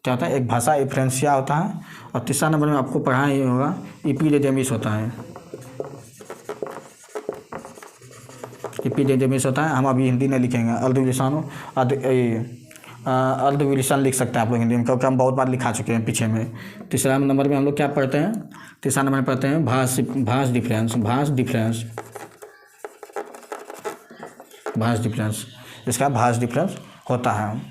क्या होता है, एक भाषा इफ्रेंसिया होता है, और तीसरा नंबर में आपको पढ़ा ही होगा इपिडेडेमिस होता है। इपिडेडेमिस होता है, हम अभी हिंदी में लिखेंगे अर्धविलिसन लिख सकते हैं आप लोग हिंदी में, क्योंकि हम बहुत बार लिखा चुके हैं पीछे में। तीसरा नंबर में हम लोग क्या पढ़ते हैं, तीसरा नंबर पढ़ते हैं भास डिफरेंस। इसका भास डिफरेंस होता है।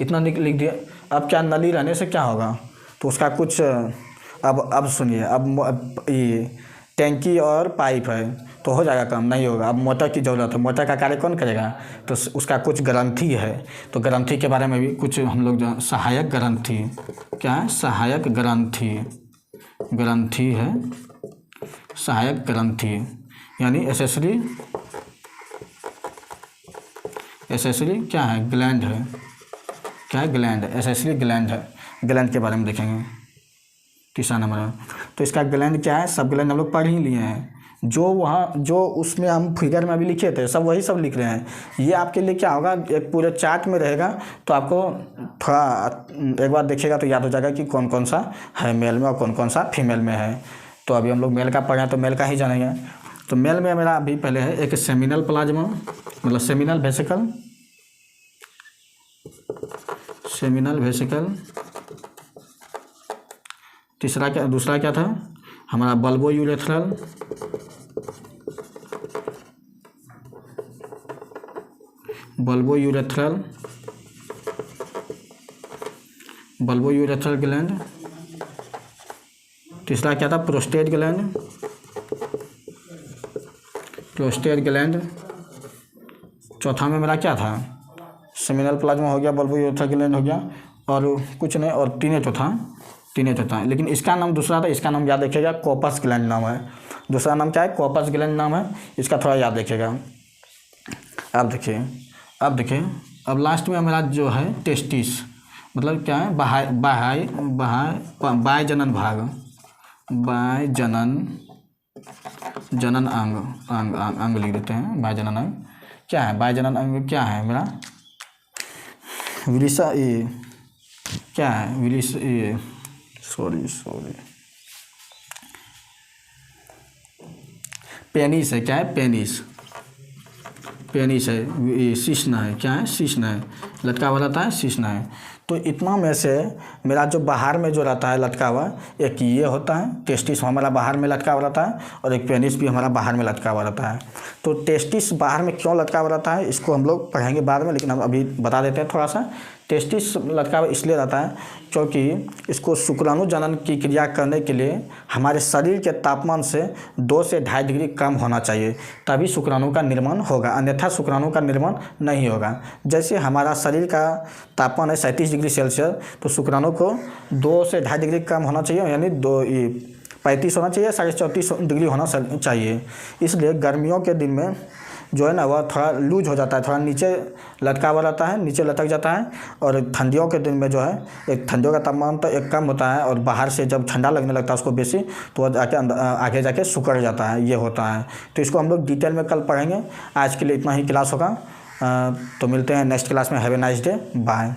इतना लिख दिया। अब क्या नली रहने से क्या होगा, तो उसका कुछ अब सुनिए। अब ये टैंकी और पाइप है तो हो जाएगा काम, नहीं होगा। अब मोटर की ज़रूरत है, मोटर का कार्य कौन करेगा, तो उसका कुछ ग्रंथि है। तो ग्रंथि के बारे में भी कुछ हम लोग सहायक ग्रंथि, क्या है, सहायक ग्रंथि है, सहायक ग्रंथि यानी एसेसरी क्या है, ग्लैंड है। क्या है, ग्लैंड, एसेसरी ग्लैंड है। ग्लैंड के बारे में देखेंगे तीसरा नंबर है। तो इसका ग्लैंड क्या है, सब ग्लैंड हम लोग पढ़ ही लिए हैं। जो उसमें हम फिगर में अभी लिखे थे सब वही सब लिख रहे हैं। ये आपके लिए क्या होगा, एक पूरे चार्ट में रहेगा, तो आपको थोड़ा एक बार देखिएगा तो याद हो जाएगा कि कौन कौन सा है मेल में और कौन कौन सा फीमेल में है। तो अभी हम लोग मेल का पढ़े हैं तो मेल का ही जानेंगे। तो मेल में मेरा अभी पहले है एक सेमिनल प्लाज्मा, मतलब सेमिनल वेसिकल। दूसरा क्या था हमारा बल्बो यूरेथ्रल, ग्लैंड। तीसरा क्या था, प्रोस्टेट ग्लैंड। चौथा में मेरा क्या था, सेमिनल प्लाज्मा हो गया, बल्बो यूरेथ्रल ग्लैंड हो गया, और कुछ नहीं, और तीन चौथा। लेकिन इसका नाम दूसरा था, इसका नाम याद रखिएगा, कॉर्पस ग्लैंड नाम है। दूसरा नाम क्या है, कॉर्पस ग्लैंड नाम है, इसका थोड़ा याद रखिएगा। अब देखिए अब लास्ट में हमारा जो है टेस्टिस, मतलब क्या है, बाह्य जनन अंग लिख देते हैं। बाह्य जनन अंग क्या है, बाह्य जनन अंग क्या है मेरा, विलिसा, ये क्या है, विलिस, ये सॉरी पेनिस है। क्या है, पेनिस है। ये शिश्न है, क्या है, शिश्न है, लटका हुआ रहता है, शिश्न है। तो इतना में से मेरा जो बाहर में जो रहता है लटका हुआ, एक ये होता है, टेस्टिस हमारा बाहर में लटका हुआ रहता है, और एक पेनिस भी हमारा बाहर में लटका हुआ रहता है। तो टेस्टिस बाहर में क्यों लटका हुआ रहता है, इसको हम लोग पढ़ेंगे बाद में, लेकिन हम अभी बता देते हैं थोड़ा सा। टेस्टिस लटका हुआ इसलिए रहता है क्योंकि इसको शुक्राणु जनन की क्रिया करने के लिए हमारे शरीर के तापमान से 2 से 2.5 डिग्री कम होना चाहिए, तभी शुक्राणु का निर्माण होगा, अन्यथा शुक्राणु का निर्माण नहीं होगा। जैसे हमारा शरीर का तापमान है 37 डिग्री सेल्सियस, तो शुक्राणु को 2 से 2.5 डिग्री कम होना चाहिए, यानी 35 होना चाहिए, 34.5 डिग्री होना चाहिए। इसलिए गर्मियों के दिन में जो है ना वह थोड़ा लूज हो जाता है, थोड़ा नीचे लटका हुआ रहता है, नीचे लटक जाता है। और ठंडियों के दिन में जो है एक ठंडियों का तापमान तो एक कम होता है, और बाहर से जब ठंडा लगने लगता है उसको बेसी, तो वह जाके आगे जाके सिकुड़ जाता है, ये होता है। तो इसको हम लोग डिटेल में कल पढ़ेंगे। आज के लिए इतना ही क्लास होगा, तो मिलते हैं नेक्स्ट क्लास में। Have a nice day, bye.